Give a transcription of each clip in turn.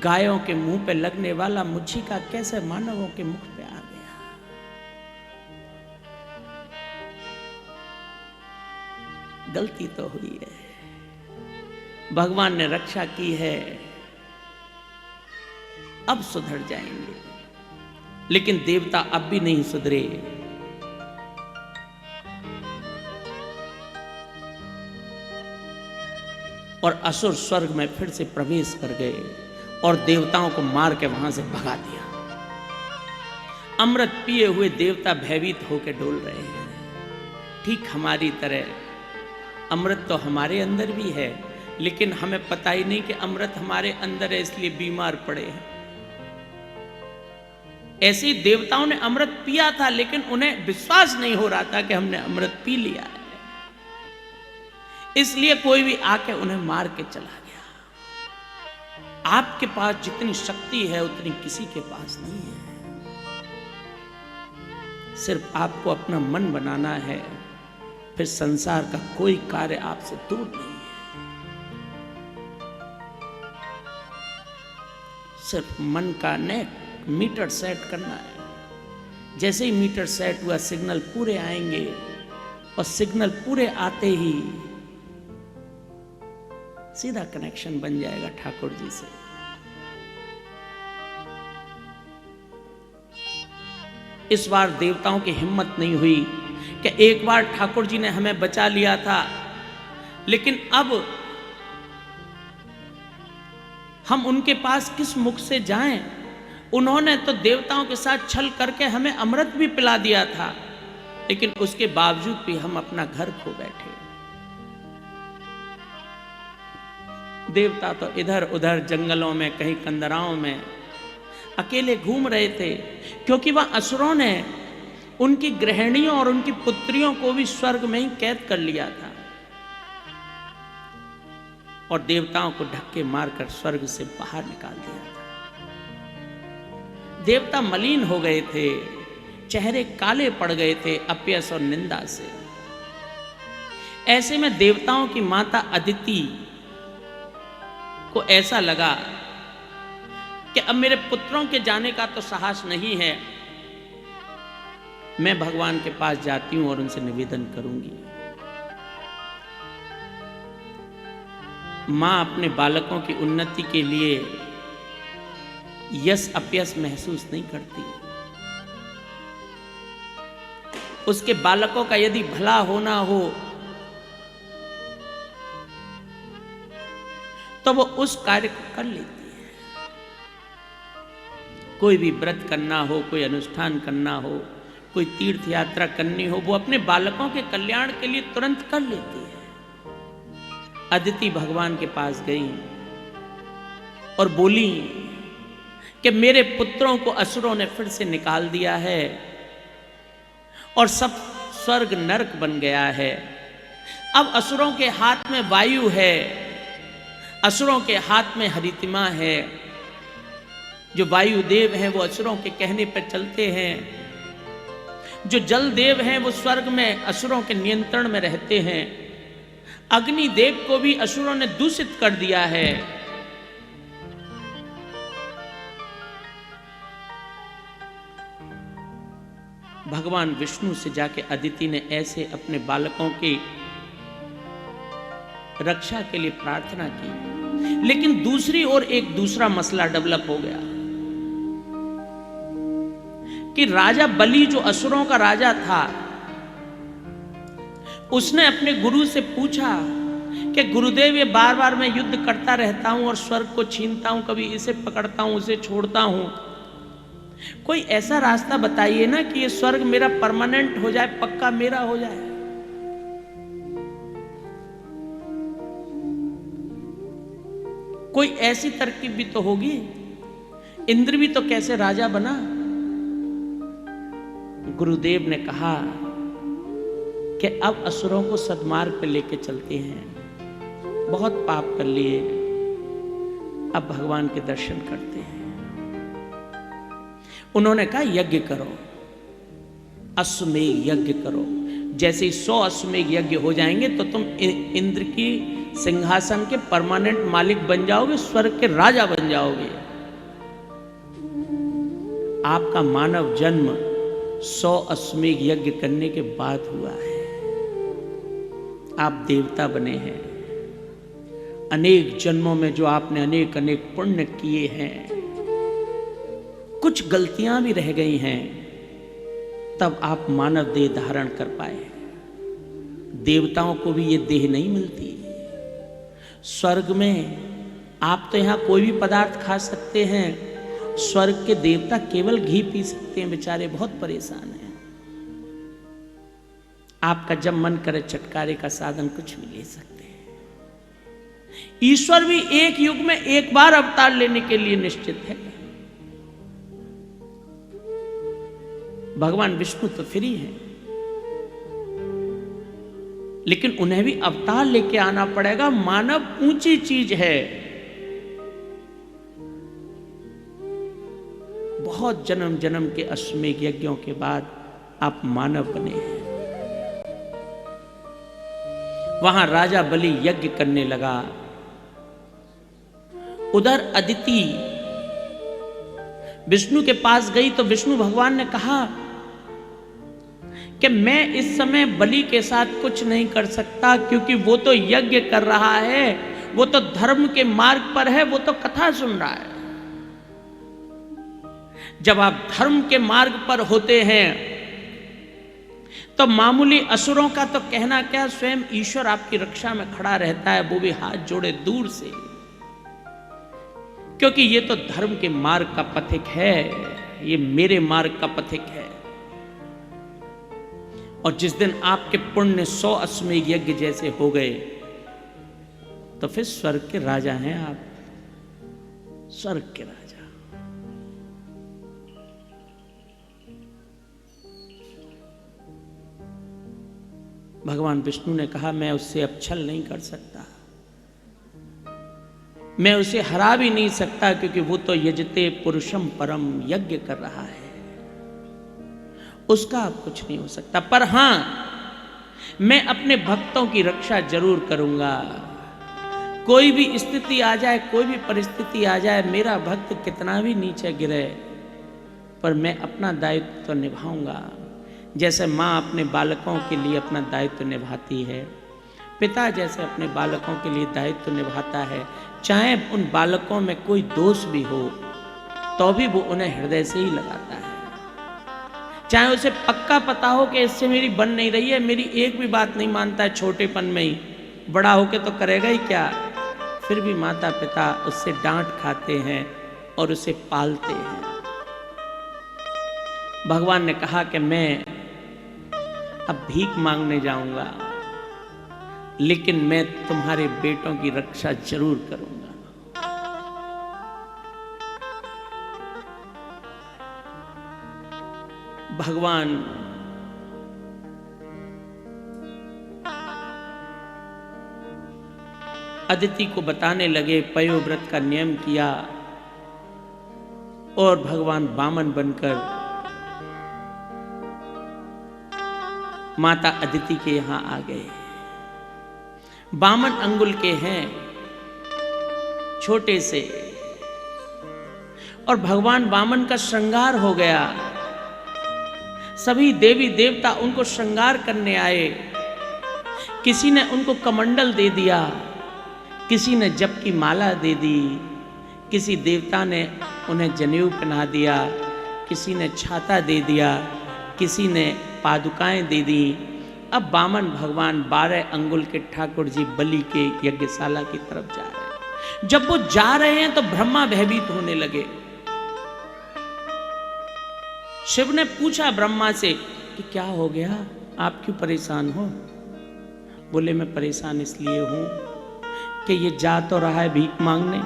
गायों के मुंह पे लगने वाला मुच्छिका कैसे मानवों के मुख पे आ गया। गलती तो हुई है, भगवान ने रक्षा की है, अब सुधर जाएंगे। लेकिन देवता अब भी नहीं सुधरे। और असुर स्वर्ग में फिर से प्रवेश कर गए और देवताओं को मार के वहां से भगा दिया। अमृत पिए हुए देवता भयभीत होकर डोल रहे हैं। ठीक हमारी तरह अमृत तो हमारे अंदर भी है, लेकिन हमें पता ही नहीं कि अमृत हमारे अंदर है, इसलिए बीमार पड़े हैं। ऐसे ही देवताओं ने अमृत पिया था, लेकिन उन्हें विश्वास नहीं हो रहा था कि हमने अमृत पी लिया है, इसलिए कोई भी आके उन्हें मार के चला गया। आपके पास जितनी शक्ति है उतनी किसी के पास नहीं है। सिर्फ आपको अपना मन बनाना है, फिर संसार का कोई कार्य आपसे दूर नहीं है। सिर्फ मन का मीटर सेट करना है। जैसे ही मीटर सेट हुआ सिग्नल पूरे आएंगे, और सिग्नल पूरे आते ही सीधा कनेक्शन बन जाएगा ठाकुर जी से। इस बार देवताओं की हिम्मत नहीं हुई कि एक बार ठाकुर जी ने हमें बचा लिया था, लेकिन अब हम उनके पास किस मुख से जाएं? उन्होंने तो देवताओं के साथ छल करके हमें अमृत भी पिला दिया था, लेकिन उसके बावजूद भी हम अपना घर खो बैठे। देवता तो इधर उधर जंगलों में, कहीं कंदराओं में अकेले घूम रहे थे, क्योंकि वह असुरों ने उनकी गृहिणियों और उनकी पुत्रियों को भी स्वर्ग में ही कैद कर लिया था, और देवताओं को धक्के मारकर स्वर्ग से बाहर निकाल दिया था। देवता मलिन हो गए थे, चेहरे काले पड़ गए थे अपयश और निंदा से। ऐसे में देवताओं की माता अदिति को ऐसा लगा कि अब मेरे पुत्रों के जाने का तो साहस नहीं है, मैं भगवान के पास जाती हूं और उनसे निवेदन करूंगी। मां अपने बालकों की उन्नति के लिए यश अपयश महसूस नहीं करती। उसके बालकों का यदि भला होना हो तो वो उस कार्य को कर लेती है। कोई भी व्रत करना हो, कोई अनुष्ठान करना हो, कोई तीर्थ यात्रा करनी हो, वो अपने बालकों के कल्याण के लिए तुरंत कर लेती है। अदिति भगवान के पास गई और बोली कि मेरे पुत्रों को असुरों ने फिर से निकाल दिया है और सब स्वर्ग नरक बन गया है। अब असुरों के हाथ में वायु है, असुरों के हाथ में हरितिमा है। जो वायुदेव हैं वो असुरों के कहने पर चलते हैं, जो जल देव हैं वो स्वर्ग में असुरों के नियंत्रण में रहते हैं। अग्निदेव को भी असुरों ने दूषित कर दिया है। भगवान विष्णु से जाके अदिति ने ऐसे अपने बालकों की रक्षा के लिए प्रार्थना की। लेकिन दूसरी ओर एक दूसरा मसला डेवलप हो गया कि राजा बलि जो असुरों का राजा था, उसने अपने गुरु से पूछा कि गुरुदेव ये बार बार मैं युद्ध करता रहता हूं और स्वर्ग को छीनता हूं, कभी इसे पकड़ता हूं, उसे छोड़ता हूं, कोई ऐसा रास्ता बताइए ना कि ये स्वर्ग मेरा परमानेंट हो जाए, पक्का मेरा हो जाए। कोई ऐसी तरकीब भी तो होगी। इंद्र भी तो कैसे राजा बना। गुरुदेव ने कहा कि अब असुरों को सद्मार्ग पे लेके चलते हैं, बहुत पाप कर लिए, अब भगवान के दर्शन करते हैं। उन्होंने कहा यज्ञ करो, अश्वमेध यज्ञ करो। जैसे ही 100 अश्वमेध यज्ञ हो जाएंगे तो तुम इंद्र की सिंहासन के परमानेंट मालिक बन जाओगे, स्वर्ग के राजा बन जाओगे। आपका मानव जन्म 100 अश्वमेध यज्ञ करने के बाद हुआ है। आप देवता बने हैं। अनेक जन्मों में जो आपने अनेक अनेक पुण्य किए हैं, कुछ गलतियां भी रह गई हैं, तब आप मानव देह धारण कर पाए। देवताओं को भी ये देह नहीं मिलती। स्वर्ग में आप तो यहां कोई भी पदार्थ खा सकते हैं, स्वर्ग के देवता केवल घी पी सकते हैं, बेचारे बहुत परेशान हैं। आपका जब मन करे छुटकारे का साधन कुछ भी ले सकते हैं। ईश्वर भी एक युग में एक बार अवतार लेने के लिए निश्चित है। भगवान विष्णु तो फ्री हैं, लेकिन उन्हें भी अवतार लेके आना पड़ेगा। मानव ऊंची चीज है। बहुत जन्म जन्म के अश्वमेध यज्ञों के बाद आप मानव बने हैं। वहां राजा बलि यज्ञ करने लगा। उधर अदिति विष्णु के पास गई तो विष्णु भगवान ने कहा कि मैं इस समय बलि के साथ कुछ नहीं कर सकता, क्योंकि वो तो यज्ञ कर रहा है, वो तो धर्म के मार्ग पर है, वो तो कथा सुन रहा है। जब आप धर्म के मार्ग पर होते हैं तो मामूली असुरों का तो कहना क्या, स्वयं ईश्वर आपकी रक्षा में खड़ा रहता है, वो भी हाथ जोड़े दूर से, क्योंकि ये तो धर्म के मार्ग का पथिक है, ये मेरे मार्ग का पथिक है। और जिस दिन आपके पुण्य 100 अश्वमेध यज्ञ जैसे हो गए, तो फिर स्वर्ग के राजा हैं आप, स्वर्ग के राजा। भगवान विष्णु ने कहा मैं उससे अब छल नहीं कर सकता, मैं उसे हरा भी नहीं सकता, क्योंकि वो तो यजते पुरुषम परम यज्ञ कर रहा है, उसका अब कुछ नहीं हो सकता। पर हां, मैं अपने भक्तों की रक्षा जरूर करूंगा। कोई भी स्थिति आ जाए, कोई भी परिस्थिति आ जाए, मेरा भक्त कितना भी नीचे गिरे, पर मैं अपना दायित्व तो निभाऊंगा। जैसे माँ अपने बालकों के लिए अपना दायित्व निभाती है, पिता जैसे अपने बालकों के लिए दायित्व निभाता है, चाहे उन बालकों में कोई दोष भी हो तो भी वो उन्हें हृदय से ही लगाता है। चाहे उसे पक्का पता हो कि इससे मेरी बन नहीं रही है, मेरी एक भी बात नहीं मानता है छोटेपन में ही, बड़ा होके तो करेगा ही क्या, फिर भी माता पिता उससे डांट खाते हैं और उसे पालते हैं। भगवान ने कहा कि मैं अब भीख मांगने जाऊंगा, लेकिन मैं तुम्हारे बेटों की रक्षा जरूर करूंगा। भगवान अदिति को बताने लगे, पयोव्रत का नियम किया और भगवान वामन बनकर माता अदिति के यहां आ गए। वामन अंगुल के हैं, छोटे से, और भगवान वामन का श्रृंगार हो गया। सभी देवी देवता उनको श्रृंगार करने आए। किसी ने उनको कमंडल दे दिया, किसी ने जप की माला दे दी, किसी देवता ने उन्हें जनेऊ पहना दिया, किसी ने छाता दे दिया, किसी ने पादुकाएं दे दी। अब वामन भगवान 12 अंगुल के ठाकुर जी बलि के यज्ञशाला की तरफ जा रहे हैं। जब वो जा रहे हैं तो ब्रह्मा भयभीत होने लगे। शिव ने पूछा ब्रह्मा से कि क्या हो गया, आप क्यों परेशान हो? बोले मैं परेशान इसलिए हूं कि ये जा तो रहा है भीख मांगने,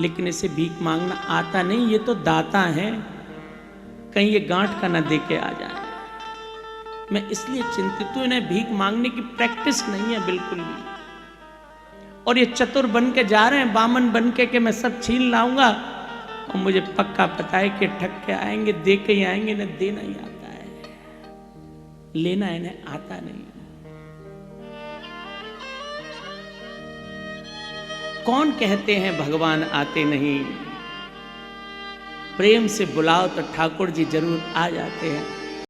लेकिन इसे भीख मांगना आता नहीं, ये तो दाता है, कहीं ये गांठ का न दे के आ जाए। मैं इसलिए चिंतित हूं, इन्हें भीख मांगने की प्रैक्टिस नहीं है बिल्कुल भी, और ये चतुर बन के जा रहे हैं, वामन बन के कि मैं सब छीन लाऊंगा, और मुझे पक्का पता है कि ठग के आएंगे, दे के ही आएंगे, इन्हें देना ही आता है, लेना इन्हें आता नहीं। कौन कहते हैं भगवान आते नहीं? प्रेम से बुलाओ तो ठाकुर जी जरूर आ जाते हैं।